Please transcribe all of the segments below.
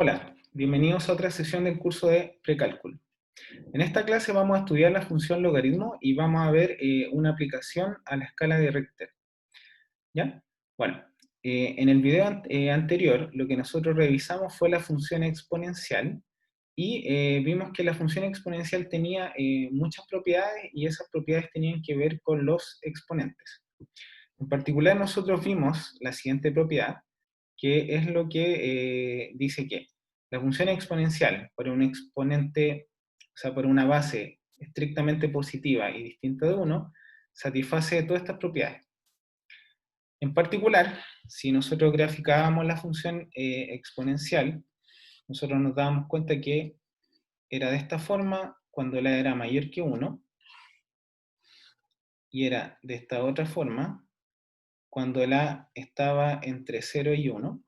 Hola, bienvenidos a otra sesión del curso de precálculo. En esta clase vamos a estudiar la función logaritmo y vamos a ver una aplicación a la escala de Richter. ¿Ya? Bueno, en el video anterior lo que nosotros revisamos fue la función exponencial y vimos que la función exponencial tenía muchas propiedades y esas propiedades tenían que ver con los exponentes. En particular nosotros vimos la siguiente propiedad, que es lo que dice que la función exponencial por un exponente, o sea, por una base estrictamente positiva y distinta de 1, satisface todas estas propiedades. En particular, si nosotros graficábamos la función exponencial, nosotros nos dábamos cuenta que era de esta forma cuando la era mayor que 1, y era de esta otra forma cuando la estaba entre 0 y 1.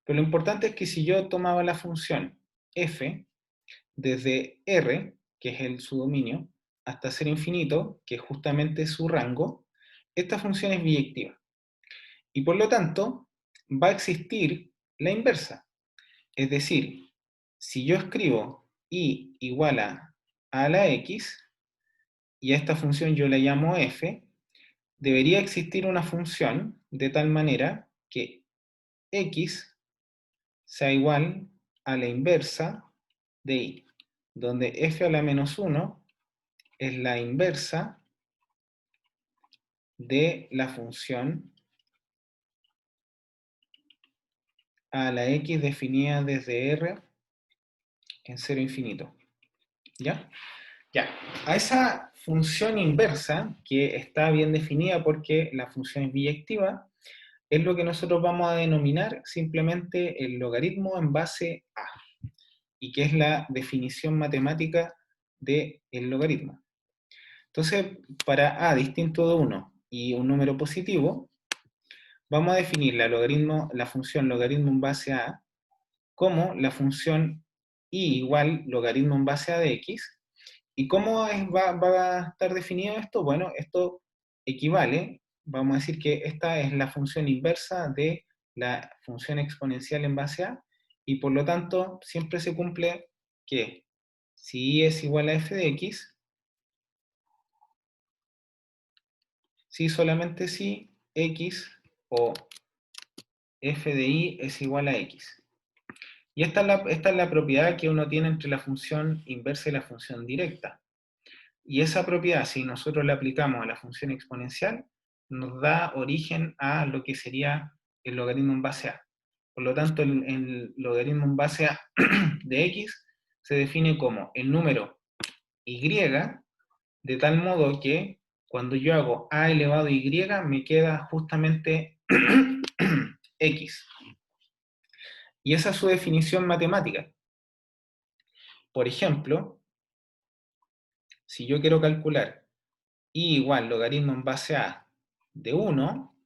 Pero lo importante es que si yo tomaba la función f desde R, que es su dominio, hasta ser infinito, que es justamente su rango, esta función es biyectiva. Y por lo tanto, va a existir la inversa. Es decir, si yo escribo y igual a la x, y a esta función yo la llamo f, debería existir una función de tal manera que x sea igual a la inversa de y, donde f a la menos 1 es la inversa de la función a la x definida desde R en 0 infinito. ¿Ya? Ya. A esa función inversa, que está bien definida porque la función es biyectiva, es lo que nosotros vamos a denominar simplemente el logaritmo en base a, y que es la definición matemática del logaritmo. Entonces, para a distinto de 1 y un número positivo, vamos a definir la función logaritmo en base a como la función y igual logaritmo en base a de x. ¿Y cómo va a estar definido esto? Bueno, esto equivale, vamos a decir que esta es la función inversa de la función exponencial en base a, y por lo tanto siempre se cumple que si y es igual a f de x, si solamente si x o f de y es igual a x. Y esta es la propiedad que uno tiene entre la función inversa y la función directa. Y esa propiedad, si nosotros la aplicamos a la función exponencial, nos da origen a lo que sería el logaritmo en base a. Por lo tanto, el logaritmo en base a de x se define como el número y, de tal modo que cuando yo hago a elevado a y, me queda justamente x. Y esa es su definición matemática. Por ejemplo, si yo quiero calcular y igual logaritmo en base a de 1,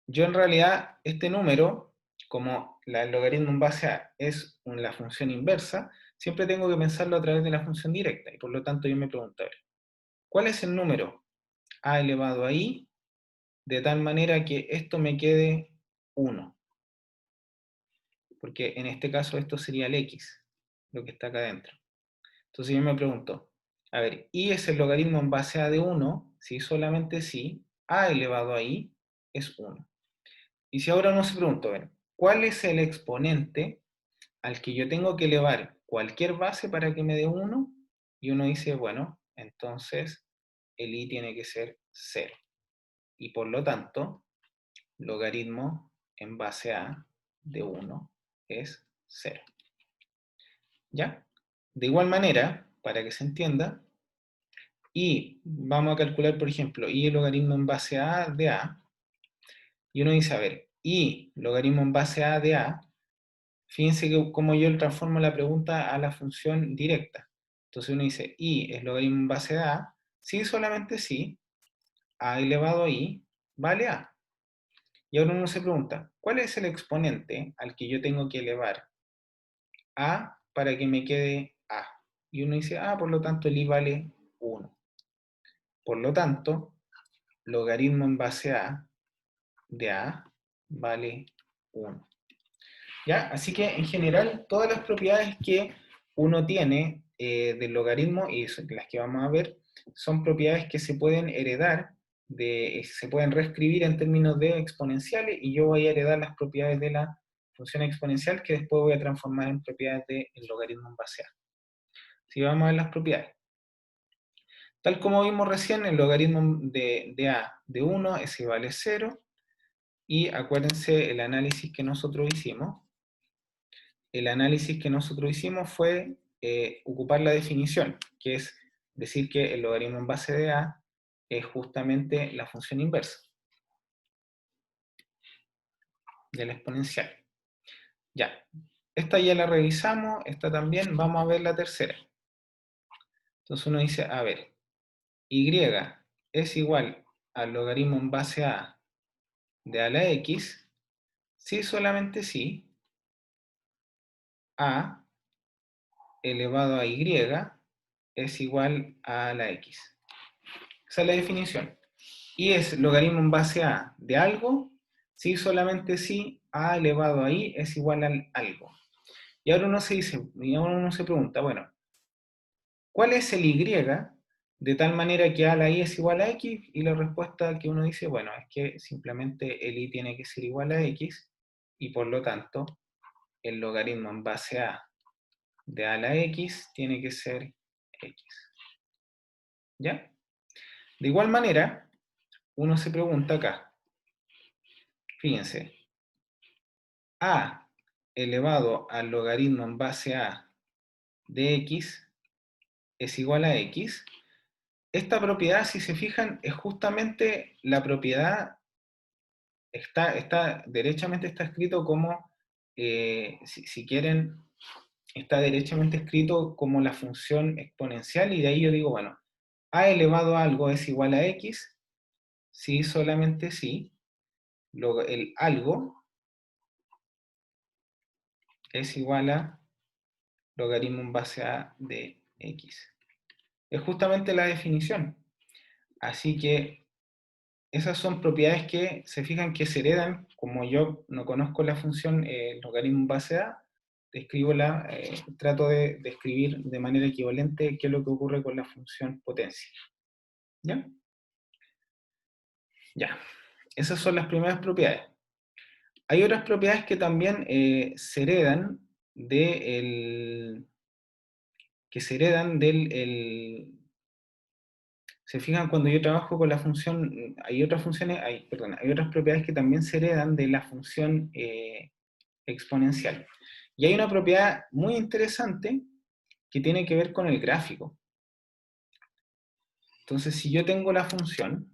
yo en realidad este número, como el logaritmo en base a es la función inversa, siempre tengo que pensarlo a través de la función directa. Y por lo tanto yo me pregunto, a ver, ¿cuál es el número a elevado a i de tal manera que esto me quede 1? Porque en este caso esto sería el x, lo que está acá adentro. Entonces yo me pregunto, a ver, y es el logaritmo en base a de 1, si solamente si a elevado a i es 1. Y si ahora uno se pregunta, a ver, ¿cuál es el exponente al que yo tengo que elevar cualquier base para que me dé 1? Y uno dice, bueno, entonces el i tiene que ser 0. Y por lo tanto, logaritmo en base a de 1 es 0. ¿Ya? De igual manera, para que se entienda, y vamos a calcular, por ejemplo, y el logaritmo en base a de a, y uno dice, a ver, y logaritmo en base a de a, fíjense que como yo transformo la pregunta a la función directa. Entonces uno dice, y es logaritmo en base de a, si solamente si, a elevado a i vale a. Y ahora uno se pregunta, ¿cuál es el exponente al que yo tengo que elevar a para que me quede a? Y uno dice, por lo tanto el i vale 1. Por lo tanto, logaritmo en base a de a vale 1. ¿Ya? Así que en general todas las propiedades que uno tiene del logaritmo y las que vamos a ver son propiedades que se pueden heredar, se pueden reescribir en términos de exponenciales y yo voy a heredar las propiedades de la función exponencial que después voy a transformar en propiedades del logaritmo en base a. Si vamos a ver las propiedades. Tal como vimos recién, el logaritmo de a de 1 es igual a 0 y acuérdense el análisis que nosotros hicimos. El análisis que nosotros hicimos fue ocupar la definición, que es decir que el logaritmo en base de a es justamente la función inversa de la exponencial. Ya, esta ya la revisamos, esta también, vamos a ver la tercera. Entonces uno dice, a ver, y es igual al logaritmo en base a de a la x, si solamente si a elevado a y es igual a la x. Esa es la definición. Y es logaritmo en base a de algo, si solamente si a elevado a i es igual a algo. Y ahora uno se dice, y ahora uno se pregunta, bueno, ¿cuál es el y de tal manera que a la i es igual a x? Y la respuesta que uno dice, bueno, es que simplemente el i tiene que ser igual a x y por lo tanto el logaritmo en base a de a la x tiene que ser x. ¿Ya? De igual manera, uno se pregunta acá, fíjense, a elevado al logaritmo en base a de x es igual a x. Esta propiedad, si se fijan, es justamente la propiedad, derechamente está escrito como, si quieren, está derechamente escrito como la función exponencial y de ahí yo digo, bueno, a elevado a algo es igual a x, si solamente si, el algo es igual a logaritmo en base a de x. Es justamente la definición. Así que esas son propiedades que se fijan que se heredan, como yo no conozco la función logaritmo en base a, trato de escribir de manera equivalente qué es lo que ocurre con la función potencia. ¿Ya? Ya. Esas son las primeras propiedades. Hay otras propiedades que también se heredan que se heredan se fijan cuando yo trabajo con la función, hay otras funciones, hay otras propiedades que también se heredan de la función exponencial. Y hay una propiedad muy interesante que tiene que ver con el gráfico. Entonces, si yo tengo la función,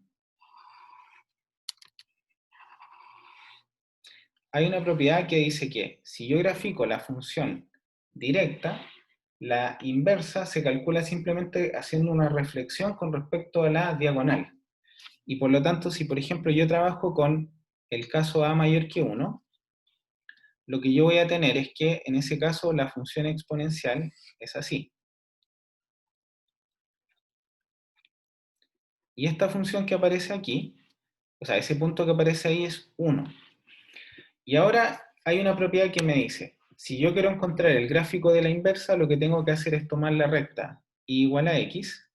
hay una propiedad que dice que si yo grafico la función directa, la inversa se calcula simplemente haciendo una reflexión con respecto a la diagonal. Y por lo tanto, si por ejemplo yo trabajo con el caso a mayor que 1, lo que yo voy a tener es que en ese caso la función exponencial es así. Y esta función que aparece aquí, o sea, ese punto que aparece ahí es 1. Y ahora hay una propiedad que me dice, si yo quiero encontrar el gráfico de la inversa, lo que tengo que hacer es tomar la recta y igual a x,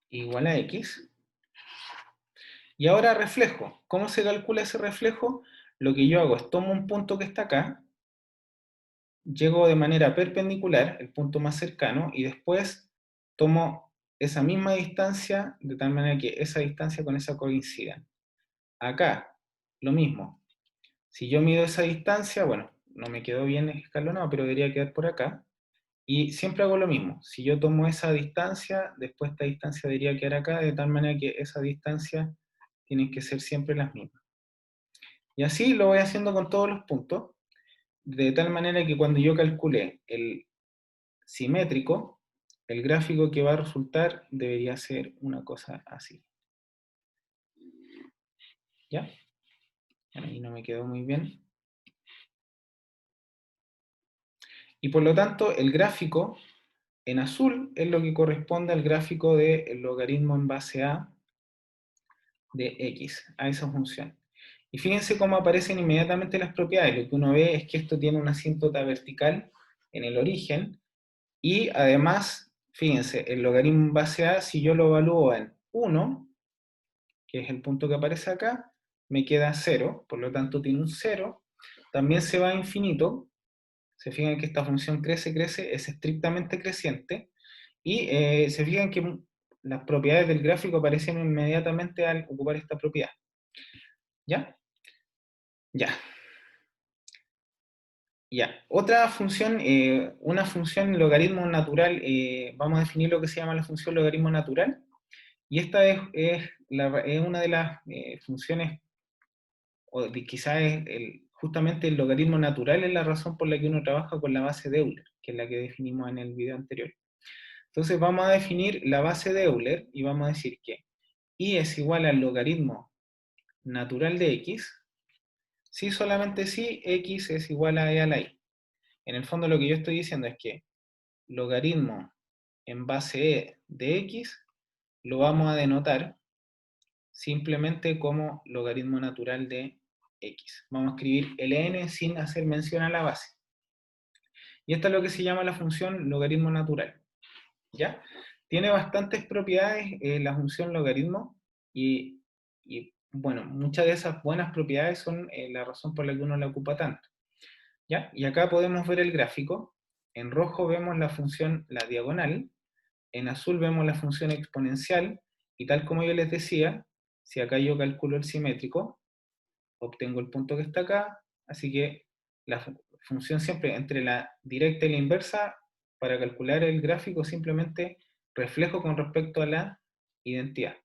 igual a x, y ahora reflejo. ¿Cómo se calcula ese reflejo? Lo que yo hago es tomo un punto que está acá, llego de manera perpendicular, el punto más cercano, y después tomo esa misma distancia, de tal manera que esa distancia con esa coincidan. Acá, lo mismo. Si yo mido esa distancia, bueno, no me quedó bien escalonado, pero debería quedar por acá. Y siempre hago lo mismo. Si yo tomo esa distancia, después esta distancia debería quedar acá, de tal manera que esa distancia tienen que ser siempre las mismas. Y así lo voy haciendo con todos los puntos, de tal manera que cuando yo calcule el simétrico, el gráfico que va a resultar debería ser una cosa así. ¿Ya? Ahí no me quedó muy bien. Y por lo tanto, el gráfico en azul es lo que corresponde al gráfico del logaritmo en base a de x, a esa función. Y fíjense cómo aparecen inmediatamente las propiedades. Lo que uno ve es que esto tiene una asíntota vertical en el origen, y además, fíjense, el logaritmo en base a, si yo lo evalúo en 1, que es el punto que aparece acá, me queda 0, por lo tanto tiene un 0, también se va a infinito, se fijan que esta función crece, crece, es estrictamente creciente, y se fijan que las propiedades del gráfico aparecen inmediatamente al ocupar esta propiedad. ¿Ya? Ya. Ya. Otra función, una función logaritmo natural, vamos a definir lo que se llama la función logaritmo natural, y esta es una de las funciones, o quizás es justamente el logaritmo natural es la razón por la que uno trabaja con la base de Euler, que es la que definimos en el video anterior. Entonces vamos a definir la base de Euler y vamos a decir que y es igual al logaritmo natural de x, si solamente si x es igual a e a la y. En el fondo lo que yo estoy diciendo es que logaritmo en base e de x lo vamos a denotar simplemente como logaritmo natural de x. Vamos a escribir ln sin hacer mención a la base. Y esta es lo que se llama la función logaritmo natural. ¿Ya? Tiene bastantes propiedades la función logaritmo y, bueno, muchas de esas buenas propiedades son la razón por la que uno la ocupa tanto. ¿Ya? Y acá podemos ver el gráfico. En rojo vemos la función, la diagonal. En azul vemos la función exponencial. Y tal como yo les decía, si acá yo calculo el simétrico, obtengo el punto que está acá. Así que la función siempre entre la directa y la inversa, para calcular el gráfico simplemente reflejo con respecto a la identidad.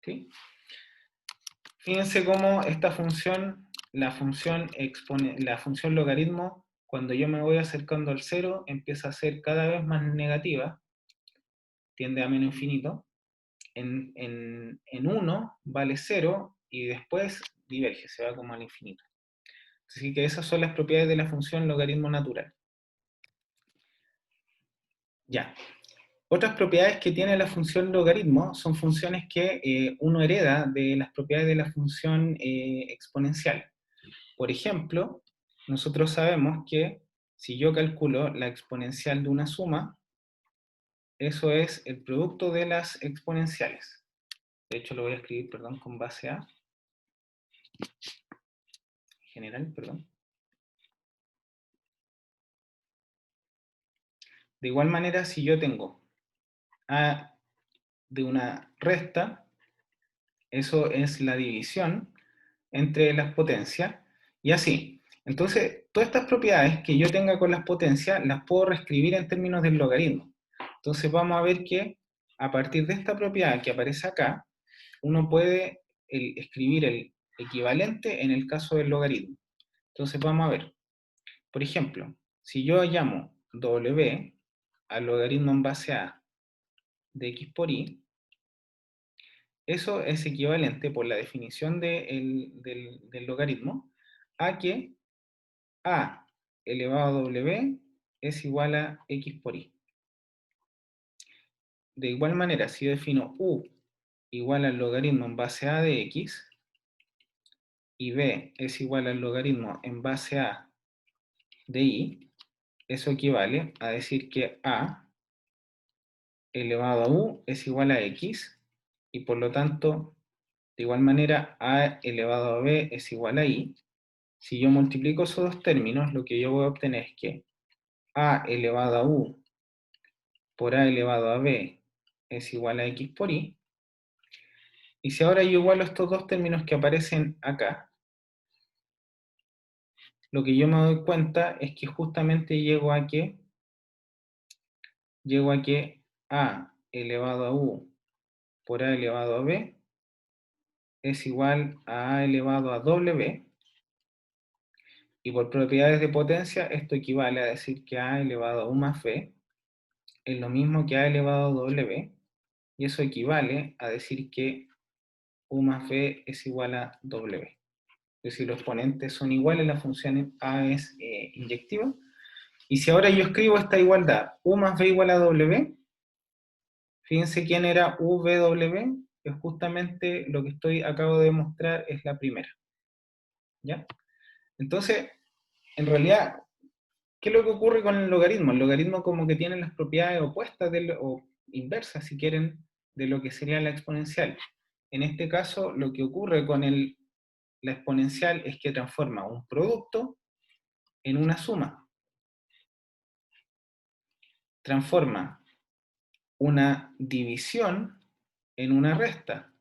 ¿Sí? Fíjense cómo esta función, la función logaritmo, cuando yo me voy acercando al cero, empieza a ser cada vez más negativa, tiende a menos infinito. En 1 vale 0 y después diverge, se va como al infinito. Así que esas son las propiedades de la función logaritmo natural. Ya. Otras propiedades que tiene la función logaritmo son funciones que uno hereda de las propiedades de la función exponencial. Por ejemplo, nosotros sabemos que si yo calculo la exponencial de una suma, eso es el producto de las exponenciales. De hecho, lo voy a escribir, perdón, con base a general, perdón. De igual manera, si yo tengo a de una resta, eso es la división entre las potencias, y así. Entonces, todas estas propiedades que yo tenga con las potencias, las puedo reescribir en términos del logaritmo. Entonces vamos a ver que a partir de esta propiedad que aparece acá, uno puede escribir el equivalente en el caso del logaritmo. Entonces vamos a ver. Por ejemplo, si yo llamo w al logaritmo en base a de x por y, eso es equivalente por la definición del logaritmo a que a elevado a w es igual a x por y. De igual manera, si yo defino u igual al logaritmo en base a de x y b es igual al logaritmo en base a de y, eso equivale a decir que a elevado a u es igual a x, y por lo tanto, de igual manera, a elevado a b es igual a y. Si yo multiplico esos dos términos, lo que yo voy a obtener es que a elevado a u por a elevado a b es igual a x por y. Y si ahora yo igualo estos dos términos que aparecen acá, lo que yo me doy cuenta es que justamente llego a que a elevado a u por a elevado a b es igual a elevado a w, y por propiedades de potencia esto equivale a decir que a elevado a u más b es lo mismo que a elevado a w, y eso equivale a decir que u más b es igual a w. Es decir, los exponentes son iguales, la función a es inyectiva, Y si ahora yo escribo esta igualdad, U más B igual a W, fíjense quién era UW, que justamente lo que acabo de demostrar es la primera. ¿Ya? Entonces, en realidad, ¿qué es lo que ocurre con el logaritmo? El logaritmo como que tiene las propiedades opuestas o inversas, si quieren, de lo que sería la exponencial. En este caso, lo que ocurre con la exponencial es que transforma un producto en una suma. Transforma una división en una resta.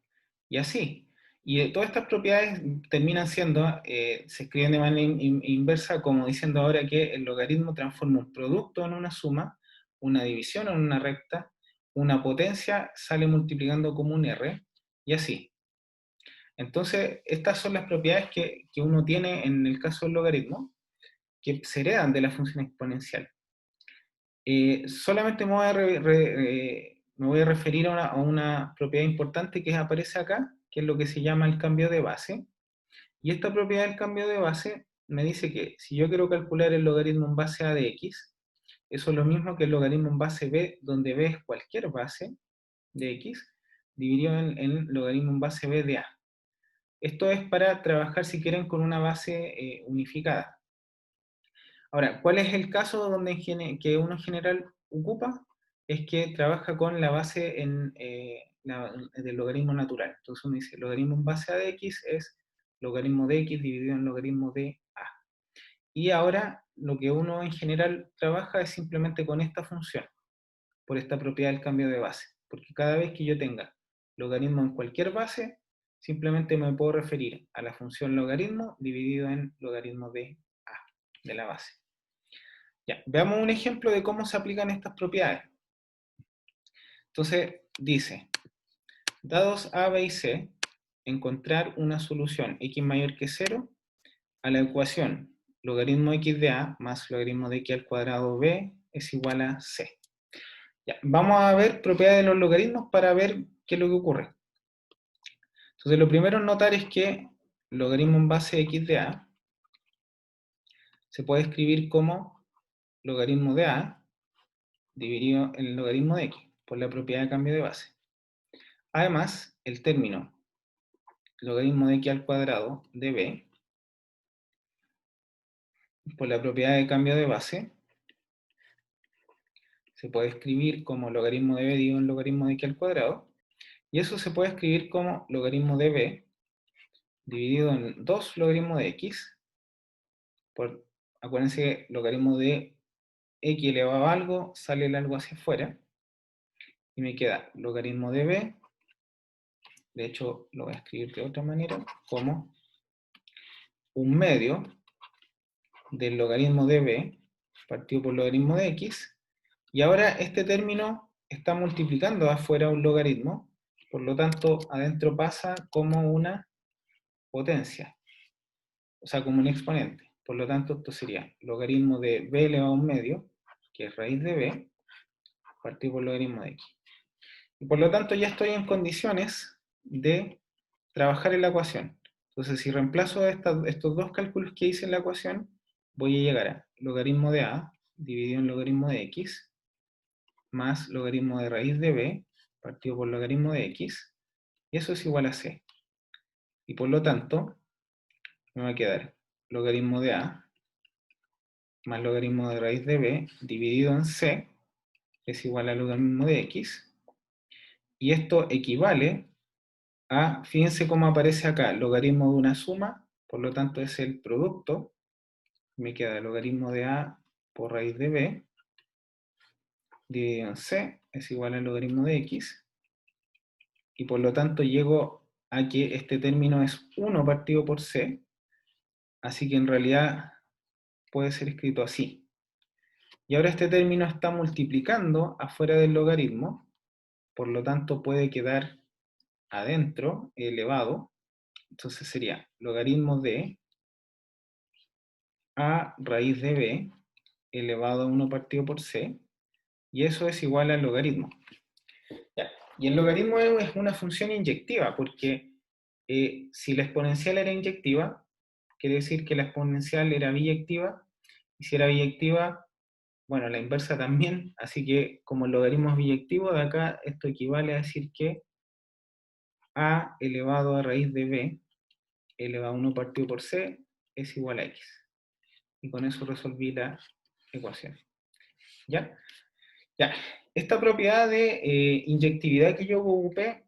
Y así. Y todas estas propiedades terminan siendo, se escriben de manera inversa, como diciendo ahora que el logaritmo transforma un producto en una suma, una división en una recta, una potencia sale multiplicando como un R, y así. Entonces, estas son las propiedades que uno tiene en el caso del logaritmo, que se heredan de la función exponencial. Solamente me voy a referir a una propiedad importante que aparece acá, que es lo que se llama el cambio de base. Y esta propiedad del cambio de base me dice que si yo quiero calcular el logaritmo en base a de x, eso es lo mismo que el logaritmo en base b, donde b es cualquier base de x, dividido en logaritmo en base b de a. Esto es para trabajar, si quieren, con una base unificada. Ahora, ¿cuál es el caso que uno en general ocupa? Es que trabaja con la base del logaritmo natural. Entonces uno dice, logaritmo en base a de x es logaritmo de x dividido en logaritmo de a. Y ahora lo que uno en general trabaja es simplemente con esta función, por esta propiedad del cambio de base. Porque cada vez que yo tenga logaritmo en cualquier base, simplemente me puedo referir a la función logaritmo dividido en logaritmo de a, de la base. Ya, veamos un ejemplo de cómo se aplican estas propiedades. Entonces, dice, dados A, B y C, encontrar una solución x mayor que 0 a la ecuación logaritmo x de A más logaritmo de x al cuadrado B es igual a C. Ya, vamos a ver propiedades de los logaritmos para ver qué es lo que ocurre. Entonces, lo primero en notar es que logaritmo en base de x de A se puede escribir como logaritmo de A dividido en el logaritmo de x, por la propiedad de cambio de base. Además, el término logaritmo de x al cuadrado de b, por la propiedad de cambio de base, se puede escribir como logaritmo de b dividido en logaritmo de x al cuadrado, y eso se puede escribir como logaritmo de b dividido en 2 logaritmo de x, acuérdense que logaritmo de x elevado a algo, sale el algo hacia afuera, y me queda logaritmo de b, de hecho lo voy a escribir de otra manera, como un medio del logaritmo de b partido por logaritmo de x, y ahora este término está multiplicando afuera un logaritmo, por lo tanto adentro pasa como una potencia, o sea, como un exponente. Por lo tanto, esto sería logaritmo de b elevado a un medio, que es raíz de b, partido por logaritmo de x. Y por lo tanto ya estoy en condiciones de trabajar en la ecuación. Entonces, si reemplazo estos dos cálculos que hice en la ecuación, voy a llegar a logaritmo de a dividido en logaritmo de x, más logaritmo de raíz de b, partido por logaritmo de x, y eso es igual a c. Y por lo tanto, me va a quedar logaritmo de a más logaritmo de raíz de b dividido en c, es igual a logaritmo de x, y esto equivale a, fíjense cómo aparece acá, logaritmo de una suma, por lo tanto es el producto, me queda logaritmo de a por raíz de b, dividido en c, es igual al logaritmo de x, y por lo tanto llego a que este término es 1 partido por c, así que en realidad puede ser escrito así. Y ahora este término está multiplicando afuera del logaritmo, por lo tanto puede quedar adentro elevado, entonces sería logaritmo de a raíz de b elevado a 1 partido por c, y eso es igual al logaritmo. Ya. Y el logaritmo es una función inyectiva, porque si la exponencial era inyectiva, quiere decir que la exponencial era biyectiva, y si era biyectiva, bueno, la inversa también, así que como logaritmos biyectivos, de acá esto equivale a decir que a elevado a raíz de b elevado a 1 partido por c es igual a x. Y con eso resolví la ecuación. ¿Ya? Ya. Esta propiedad de inyectividad que yo ocupé,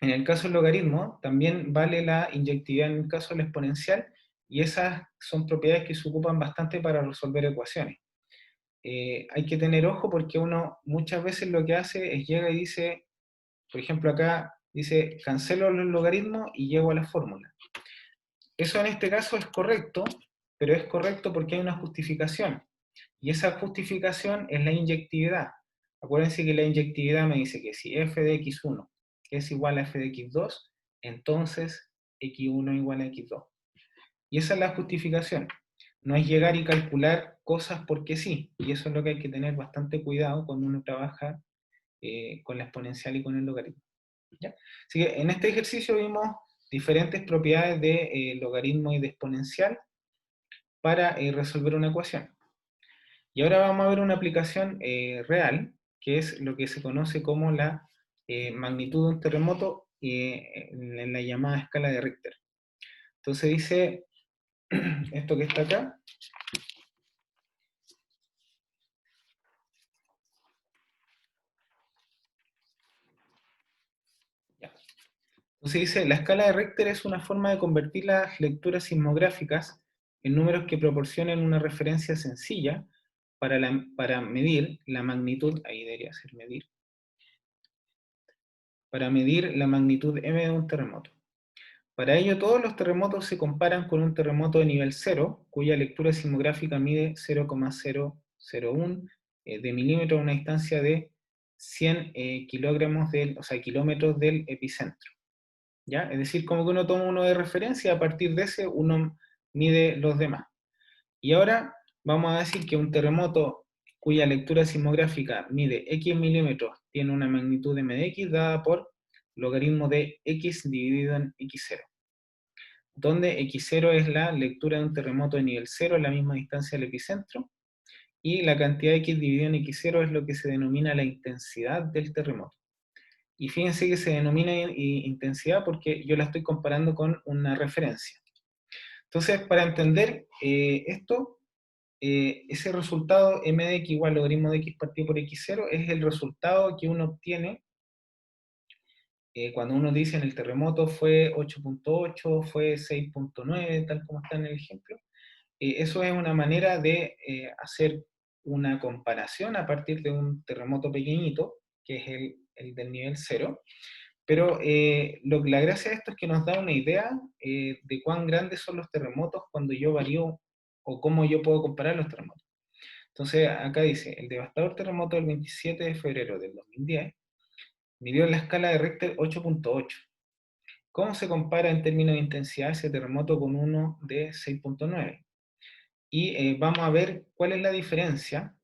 en el caso del logaritmo, también vale la inyectividad en el caso del exponencial, y esas son propiedades que se ocupan bastante para resolver ecuaciones. Hay que tener ojo porque uno muchas veces lo que hace es llega y dice, por ejemplo acá dice, cancelo los logaritmos y llego a la fórmula. Eso en este caso es correcto, pero es correcto porque hay una justificación. Y esa justificación es la inyectividad. Acuérdense que la inyectividad me dice que si f de x1 es igual a f de x2, entonces x1 igual a x2. Y esa es la justificación. No es llegar y calcular cosas porque sí. Y eso es lo que hay que tener bastante cuidado cuando uno trabaja con la exponencial y con el logaritmo. ¿Ya? Así que en este ejercicio vimos diferentes propiedades de logaritmo y de exponencial para resolver una ecuación. Y ahora vamos a ver una aplicación real, que es lo que se conoce como la magnitud de un terremoto en la llamada escala de Richter. Entonces dice esto que está acá. Ya. Entonces dice, la escala de Richter es una forma de convertir las lecturas sismográficas en números que proporcionen una referencia sencilla para medir la magnitud, ahí debería ser medir, para medir la magnitud M de un terremoto. Para ello, todos los terremotos se comparan con un terremoto de nivel 0, cuya lectura sismográfica mide 0,001 de milímetro a una distancia de 100 kilogramos o sea, kilómetros del epicentro. ¿Ya? Es decir, como que uno toma uno de referencia y a partir de ese uno mide los demás. Y ahora vamos a decir que un terremoto cuya lectura sismográfica mide x milímetros tiene una magnitud m de x dada por logaritmo de x dividido en x0, donde x0 es la lectura de un terremoto de nivel 0 a la misma distancia del epicentro, y la cantidad de x dividido en x0 es lo que se denomina la intensidad del terremoto. Y fíjense que se denomina intensidad porque yo la estoy comparando con una referencia. Entonces, para entender esto, ese resultado m de x igual logaritmo de x partido por x0 es el resultado que uno obtiene cuando uno dice en el terremoto fue 8.8, fue 6.9, tal como está en el ejemplo. Eso es una manera de hacer una comparación a partir de un terremoto pequeñito, que es el del nivel 0, pero la gracia de esto es que nos da una idea de cuán grandes son los terremotos cuando yo varío o cómo yo puedo comparar los terremotos. Entonces, acá dice, el devastador terremoto del 27 de febrero del 2010 midió en la escala de Richter 8.8. ¿Cómo se compara en términos de intensidad ese terremoto con uno de 6.9? Y vamos a ver cuál es la diferencia.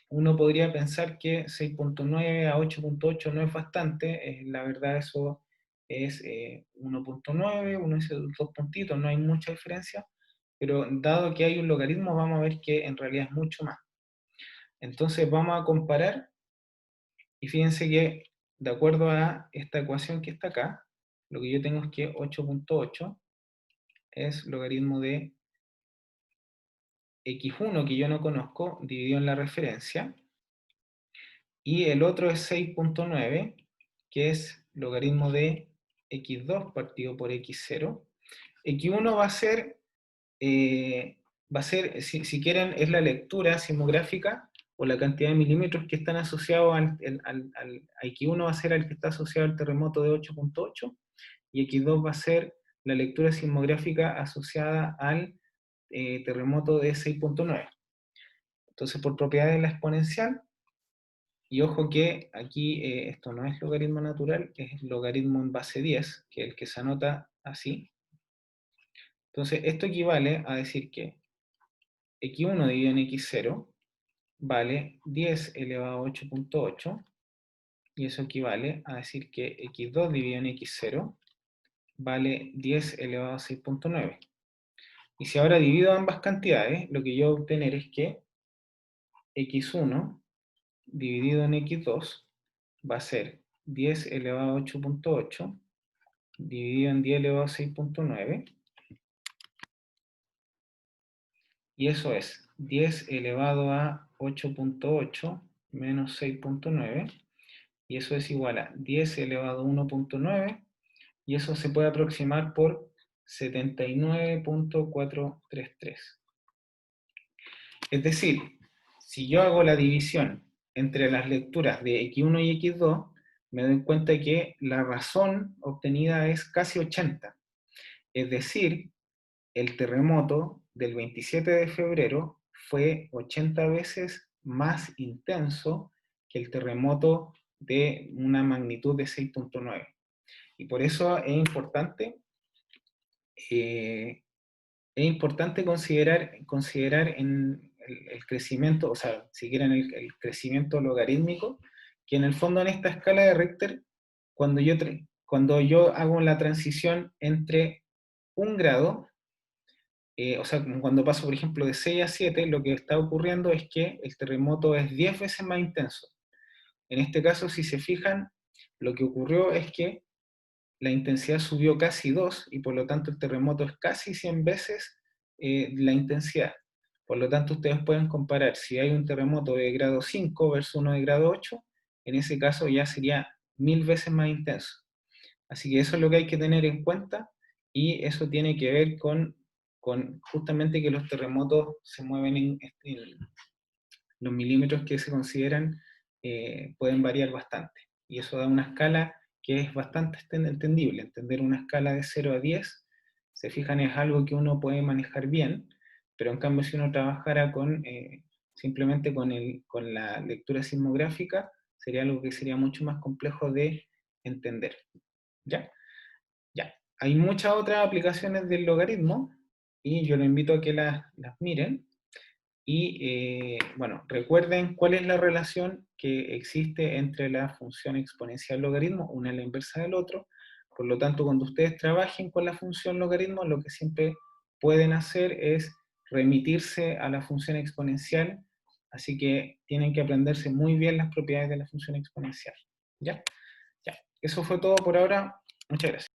Uno podría pensar que 6.9 a 8.8 no es bastante, la verdad eso es 1.9, uno dice dos puntitos, no hay mucha diferencia, pero dado que hay un logaritmo vamos a ver que en realidad es mucho más. Entonces vamos a comparar y fíjense que de acuerdo a esta ecuación que está acá, lo que yo tengo es que 8.8 es logaritmo de x1 que yo no conozco dividido en la referencia, y el otro es 6.9, que es logaritmo de x2 partido por x0. X1 va a ser si quieren, es la lectura sismográfica o la cantidad de milímetros que están asociados a X1 va a ser al que está asociado al terremoto de 8.8, y X2 va a ser la lectura sismográfica asociada al terremoto de 6.9. Entonces, por propiedad de la exponencial, y ojo que aquí esto no es logaritmo natural, es logaritmo en base 10, que es el que se anota así. Entonces, esto equivale a decir que x1 dividido en x0 vale 10 elevado a 8.8, y eso equivale a decir que x2 dividido en x0 vale 10 elevado a 6.9. Y si ahora divido ambas cantidades, lo que yo voy a obtener es que x1 dividido en x2 va a ser 10 elevado a 8.8 dividido en 10 elevado a 6.9, y eso es 10 elevado a 8.8 menos 6.9, y eso es igual a 10 elevado a 1.9, y eso se puede aproximar por 79.433. Es decir, si yo hago la división entre las lecturas de x1 y x2, me doy cuenta que la razón obtenida es casi 80. Es decir, el terremoto del 27 de febrero fue 80 veces más intenso que el terremoto de una magnitud de 6.9. Y por eso eh, es importante considerar en el crecimiento, o sea, si quieren el crecimiento logarítmico, que en el fondo en esta escala de Richter, cuando yo hago la transición entre un grado, o sea, cuando paso, por ejemplo, de 6 a 7, lo que está ocurriendo es que el terremoto es 10 veces más intenso. En este caso, si se fijan, lo que ocurrió es que la intensidad subió casi 2 y por lo tanto el terremoto es casi 100 veces la intensidad. Por lo tanto, ustedes pueden comparar si hay un terremoto de grado 5 versus uno de grado 8, en ese caso ya sería 1000 veces más intenso. Así que eso es lo que hay que tener en cuenta, y eso tiene que ver con justamente que los terremotos se mueven en los milímetros que se consideran, pueden variar bastante. Y eso da una escala que es bastante entendible. Entender una escala de 0 a 10, se fijan, es algo que uno puede manejar bien, pero en cambio si uno trabajara simplemente con la lectura sismográfica, sería algo que sería mucho más complejo de entender. ¿Ya? Ya. Hay muchas otras aplicaciones del logaritmo, y yo les invito a que las miren. Y bueno, recuerden cuál es la relación que existe entre la función exponencial logaritmo, una es la inversa del otro. Por lo tanto, cuando ustedes trabajen con la función logaritmo, lo que siempre pueden hacer es remitirse a la función exponencial, así que tienen que aprenderse muy bien las propiedades de la función exponencial. ¿Ya? Ya. Eso fue todo por ahora. Muchas gracias.